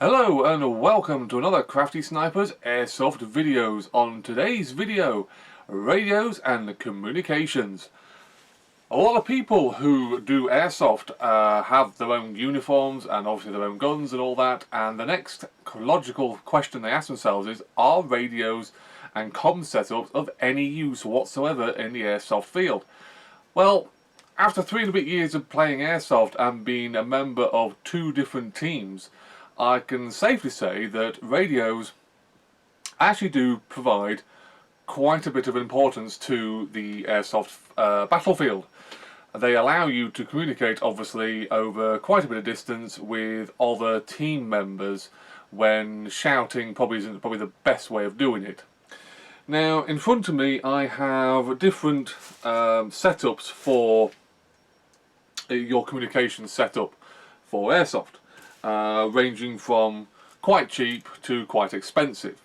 Hello and welcome to another CraftySniper's Airsoft videos. On today's video, radios and communications. A lot of people who do Airsoft have their own uniforms and obviously their own guns and all that, and the next logical question they ask themselves is, are radios and comm setups of any use whatsoever in the Airsoft field? Well, after 3.5 years of playing Airsoft and being a member of 2 different teams, I can safely say that radios actually do provide quite a bit of importance to the Airsoft battlefield. They allow you to communicate, obviously, over quite a bit of distance with other team members when shouting probably isn't the best way of doing it. Now, in front of me I have different setups for your communication setup for Airsoft. Ranging from quite cheap to quite expensive.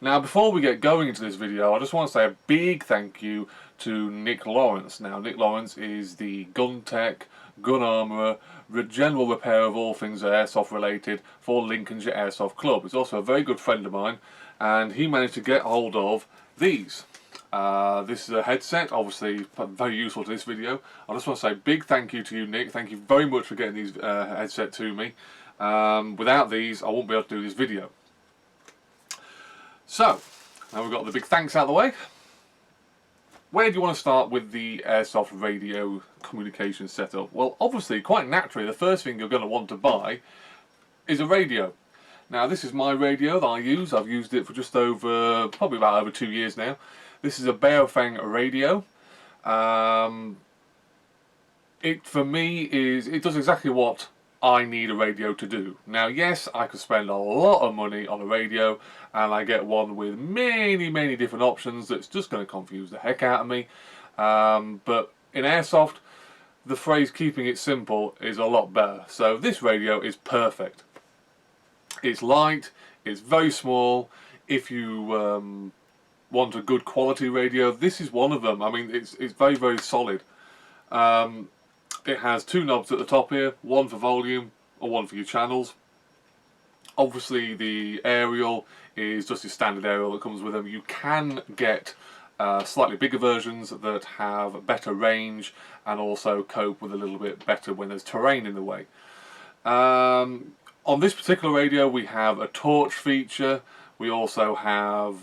Now, before we get going into this video, I just want to say a big thank you to Nick Lawrence. Now, Nick Lawrence is the gun tech, gun armourer, general repair of all things Airsoft related for Lincolnshire Airsoft Club. He's also a very good friend of mine, and he managed to get hold of these. This is a headset, obviously very useful to this video. I just want to say a big thank you to you, Nick. Thank you very much for getting these headset to me. Without these, I won't be able to do this video. So, now we've got the big thanks out of the way. Where do you want to start with the Airsoft radio communication setup? Well, obviously, quite naturally, the first thing you're going to want to buy is a radio. Now, this is my radio that I use. I've used it for just over, probably about over 2 years now. This is a Baofeng radio. It does exactly what I need a radio to do. Now, yes, I could spend a lot of money on a radio, and I get one with many different options that's just going to confuse the heck out of me. But in Airsoft, the phrase keeping it simple is a lot better. So this radio is perfect. It's light, it's very small. If you want a good quality radio, this is one of them. I mean, it's very solid. It has 2 knobs at the top here, one for volume or one for your channels. Obviously the aerial is just your standard aerial that comes with them. You can get slightly bigger versions that have better range and also cope with a little bit better when there's terrain in the way. On this particular radio we have a torch feature. We also have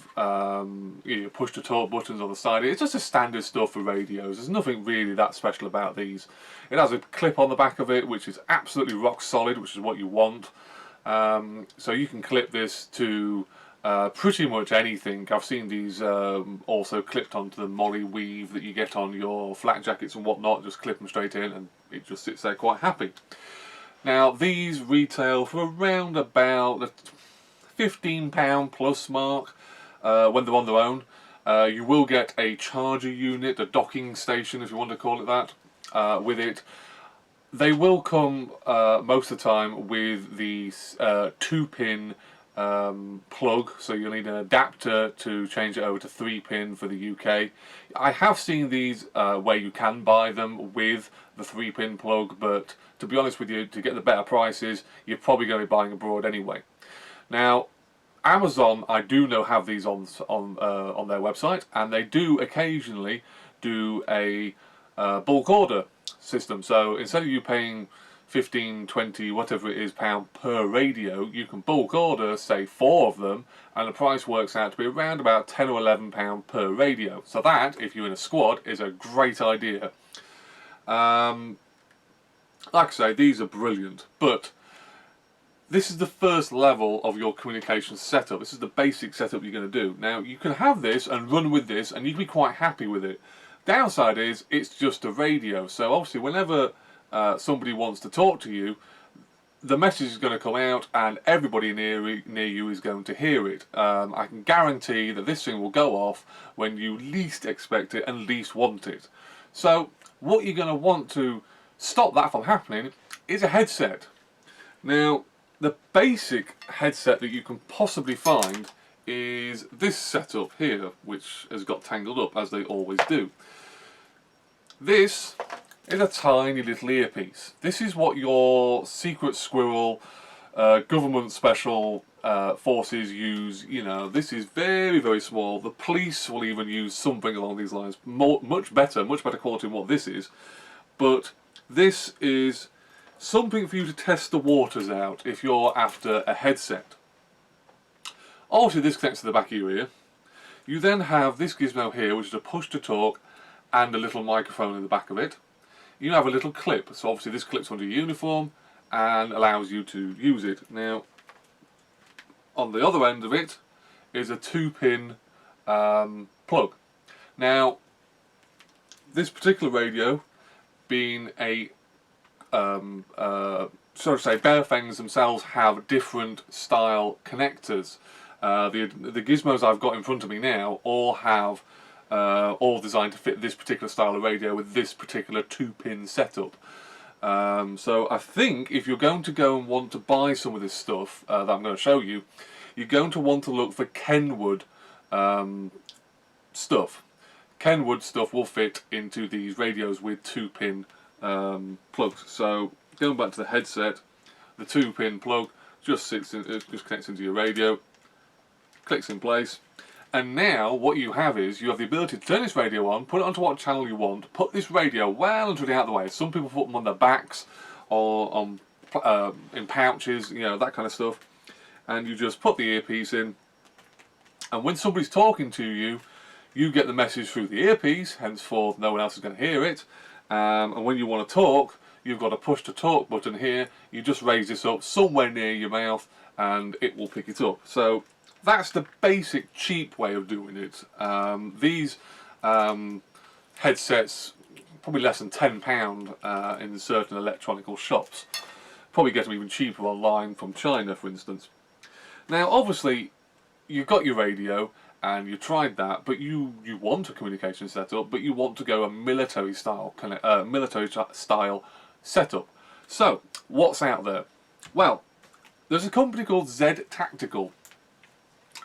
push to talk buttons on the side. It's just a standard stuff for radios. There's nothing really that special about these. It has a clip on the back of it which is absolutely rock solid, which is what you want. So you can clip this to pretty much anything. I've seen these also clipped onto the molly weave that you get on your flak jackets and whatnot. Just clip them straight in and it just sits there quite happy. Now, these retail for around about the £15 plus mark when they're on their own. You will get a charger unit, a docking station if you want to call it that, with it. They will come most of the time with the 2-pin plug, so you'll need an adapter to change it over to 3-pin for the UK. I have seen these where you can buy them with the 3-pin plug, but to be honest with you, to get the better prices, you're probably going to be buying abroad anyway. Now, Amazon, I do know, have these on their website, and they do occasionally do a bulk order system. So instead of you paying 15, 20, whatever it is, pound per radio, you can bulk order, say 4 of them, and the price works out to be around about £10 or £11 per radio. So that, if you're in a squad, is a great idea. Like I say, these are brilliant, but this is the first level of your communication setup. This is the basic setup you're going to do. Now, you can have this and run with this, and you can be quite happy with it. Downside is, it's just a radio, so obviously whenever somebody wants to talk to you, the message is going to come out and everybody near you is going to hear it. I can guarantee that this thing will go off when you least expect it and least want it. So what you're going to want to stop that from happening is a headset. Now, the basic headset that you can possibly find is this setup here, which has got tangled up as they always do. This is a tiny little earpiece. This is what your secret squirrel government special forces use, you know, this is very, very small. The police will even use something along these lines. Much better quality than what this is. But this is something for you to test the waters out if you're after a headset. Obviously this connects to the back of your ear. You then have this gizmo here, which is a push to talk and a little microphone in the back of it. You have a little clip, so obviously this clips onto your uniform and allows you to use it. Now, on the other end of it is a 2-pin plug. Now, this particular radio, being a so to say, Bearfangs themselves have different style connectors. The gizmos I've got in front of me now all have all designed to fit this particular style of radio with this particular 2-pin setup. So I think if you're going to go and want to buy some of this stuff that I'm going to show you, you're going to want to look for Kenwood stuff. Kenwood stuff will fit into these radios with 2-pin plugs. So going back to the headset, the 2-pin plug just connects into your radio, clicks in place, and now what you have is you have the ability to turn this radio on, put it onto what channel you want, put this radio well and truly out of the way. Some people put them on their backs or on in pouches, you know, that kind of stuff, and you just put the earpiece in, and when somebody's talking to you, you get the message through the earpiece, henceforth no one else is going to hear it. And when you want to talk, you've got a push to talk button here. You just raise this up somewhere near your mouth and it will pick it up. So that's the basic cheap way of doing it. These headsets, probably less than £10 in certain electronical shops. Probably get them even cheaper online from China, for instance. Now obviously you've got your radio and you tried that, but you want a communication setup, but you want to go a military style setup. So what's out there? Well, there's a company called Z Tactical,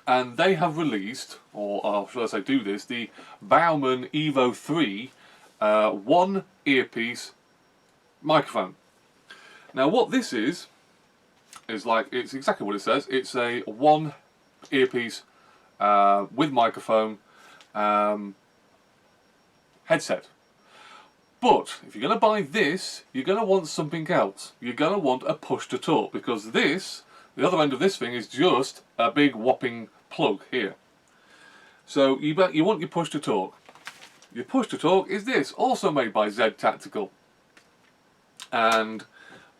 and they have released, or should I say do this, the Baumann Evo 3 one earpiece microphone. Now what this is like, it's exactly what it says. It's a one earpiece with microphone headset. But if you're going to buy this, you're going to want something else. You're going to want a push to talk, because this, the other end of this thing, is just a big whopping plug here. So you want your push to talk. Your push to talk is this, also made by Z Tactical. And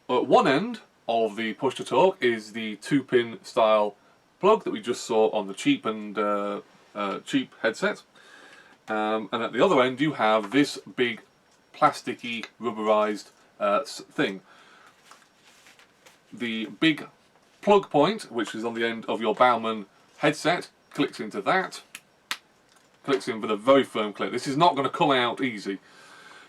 at one end of the push to talk is the 2-pin style plug that we just saw on the cheap headset. And at the other end you have this big plasticky rubberized thing. The big plug point, which is on the end of your Baumann headset, clicks into that. Clicks in with a very firm clip. This is not going to come out easy.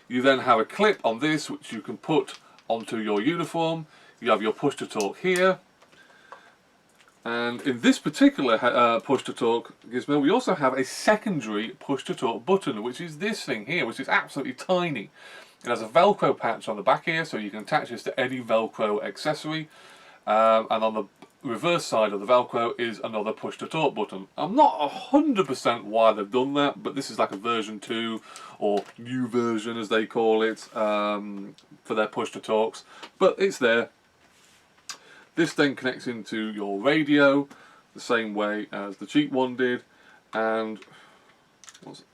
You then have a clip on this which you can put onto your uniform. You have your push to talk here. And in this particular push to talk gizmo, we also have a secondary push to talk button, which is this thing here, which is absolutely tiny. It has a Velcro patch on the back here, so you can attach this to any Velcro accessory. And on the reverse side of the Velcro is another push to talk button. I'm not 100% why they've done that, but this is like a version 2 or new version as they call it for their push to talks. But it's there. This then connects into your radio the same way as the cheap one did, and once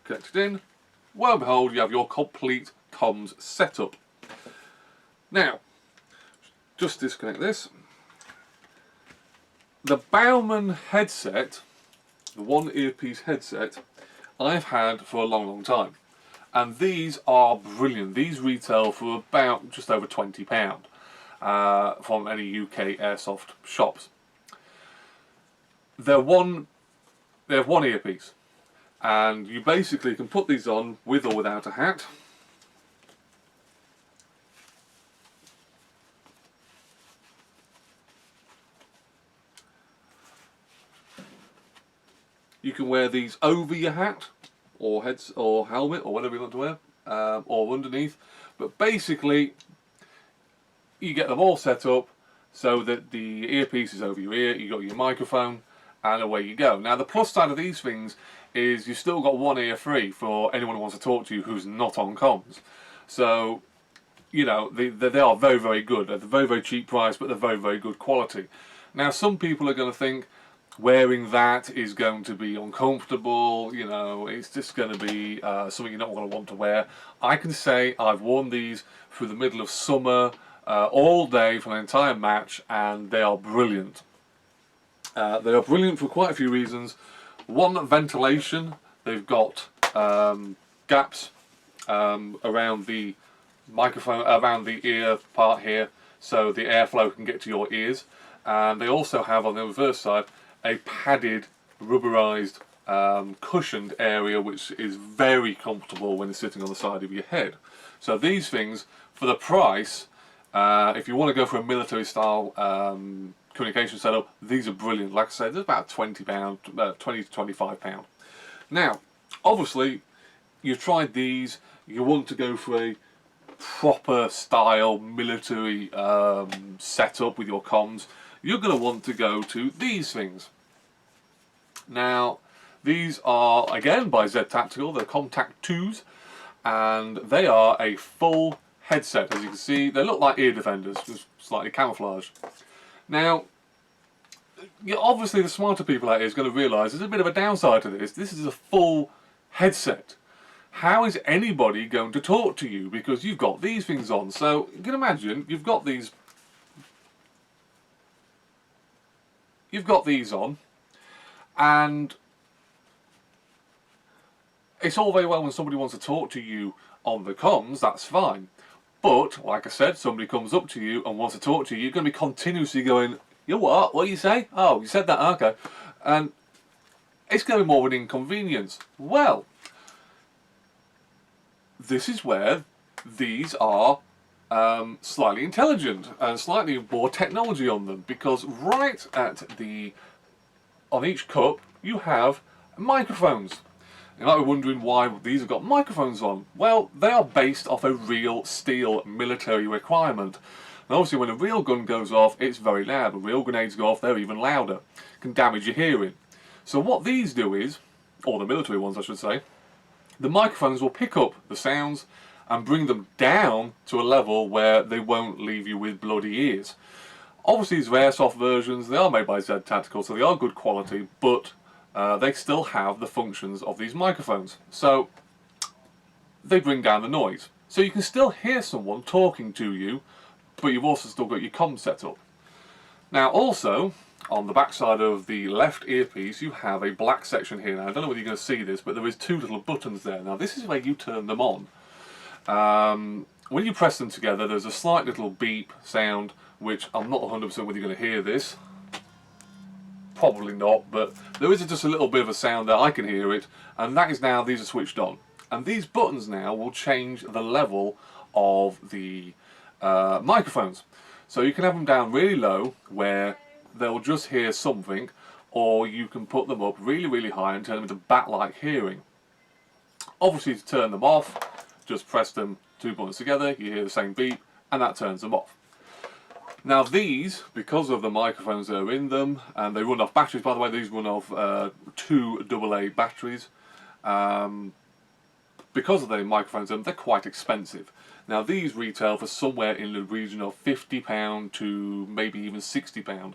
connected in, well and behold, you have your complete comms setup. Now, just disconnect this. The Baumann headset, the one earpiece headset, I've had for a long time, and these are brilliant. These retail for about just over £20. From any UK Airsoft shops. They have one earpiece, and you basically can put these on with or without a hat. You can wear these over your hat or heads or helmet or whatever you want to wear, or underneath, but basically you get them all set up so that the earpiece is over your ear, you got your microphone, and away you go. Now the plus side of these things is you've still got one ear free for anyone who wants to talk to you who's not on comms. So, you know, they are very, very good. At a very, very cheap price, but they're very, very good quality. Now some people are going to think wearing that is going to be uncomfortable, you know, it's just going to be something you're not going to want to wear. I can say I've worn these through the middle of summer, all day for an entire match, and they are brilliant. They are brilliant for quite a few reasons. One, ventilation. They've got gaps around the microphone, around the ear part here, so the airflow can get to your ears. And they also have, on the reverse side, a padded, rubberized, cushioned area, which is very comfortable when it's sitting on the side of your head. So these things, for the price, if you want to go for a military style communication setup, these are brilliant. Like I said, they're about £20, 20 to £25. Now, obviously, you've tried these, you want to go for a proper style military setup with your comms, you're going to want to go to these things. Now, these are, again, by Z Tactical, they're Contact 2s, and they are a full headset. As you can see, they look like ear defenders, just slightly camouflaged. Now, obviously the smarter people out here is going to realise there's a bit of a downside to this. This is a full headset. How is anybody going to talk to you? Because you've got these things on. So, you can imagine, you've got these on, and it's all very well when somebody wants to talk to you on the comms, that's fine. But, like I said, somebody comes up to you and wants to talk to you, you're going to be continuously going, you what? What do you say? Oh, you said that, okay. And it's going to be more of an inconvenience. Well, this is where these are slightly intelligent and slightly more technology on them, because right at on each cup you have microphones. You might be wondering why these have got microphones on. Well, they are based off a real steel military requirement. And obviously when a real gun goes off, it's very loud. When real grenades go off, they're even louder. Can damage your hearing. So what these do is, or the military ones I should say, the microphones will pick up the sounds and bring them down to a level where they won't leave you with bloody ears. Obviously these are Airsoft versions, they are made by Z Tactical, so they are good quality, but they still have the functions of these microphones. So they bring down the noise. So you can still hear someone talking to you, but you've also still got your comm set up. Now also, on the back side of the left earpiece, you have a black section here. Now I don't know whether you're going to see this, but there is two little buttons there. Now this is where you turn them on. When you press them together, there's a slight little beep sound, which I'm not 100% whether you're going to hear this. Probably not, but there is just a little bit of a sound there. I can hear it, and that is now, these are switched on. And these buttons now will change the level of the microphones. So you can have them down really low, where they'll just hear something, or you can put them up really, really high and turn them into bat-like hearing. Obviously, to turn them off, just press them two buttons together, you hear the same beep, and that turns them off. Now these, because of the microphones that are in them, and they run off batteries, by the way, these run off 2 AA batteries. Because of the microphones in them, they're quite expensive. Now these retail for somewhere in the region of £50 to maybe even £60.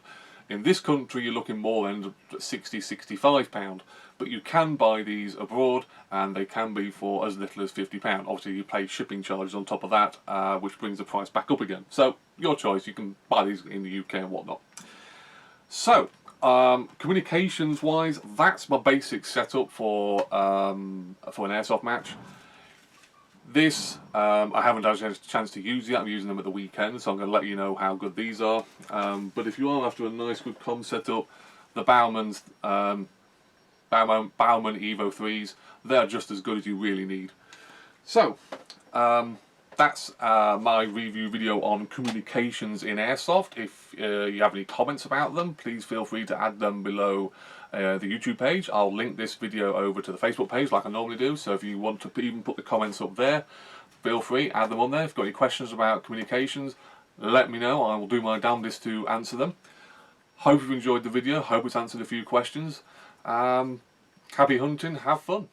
In this country you're looking more than £60, £65, but you can buy these abroad and they can be for as little as £50. Obviously you pay shipping charges on top of that, which brings the price back up again. So your choice, you can buy these in the UK and whatnot. So communications wise, that's my basic setup for an airsoft match. This, I haven't had a chance to use yet. I'm using them at the weekend, so I'm going to let you know how good these are. But if you are after a nice good comm setup, the Bauman Evo 3s, they're just as good as you really need. So, that's my review video on communications in Airsoft. If you have any comments about them, please feel free to add them below the YouTube page. I'll link this video over to the Facebook page like I normally do, so if you want to even put the comments up there, feel free, add them on there. If you've got any questions about communications, let me know. I will do my damnedest to answer them. Hope you've enjoyed the video. Hope it's answered a few questions. Happy hunting. Have fun.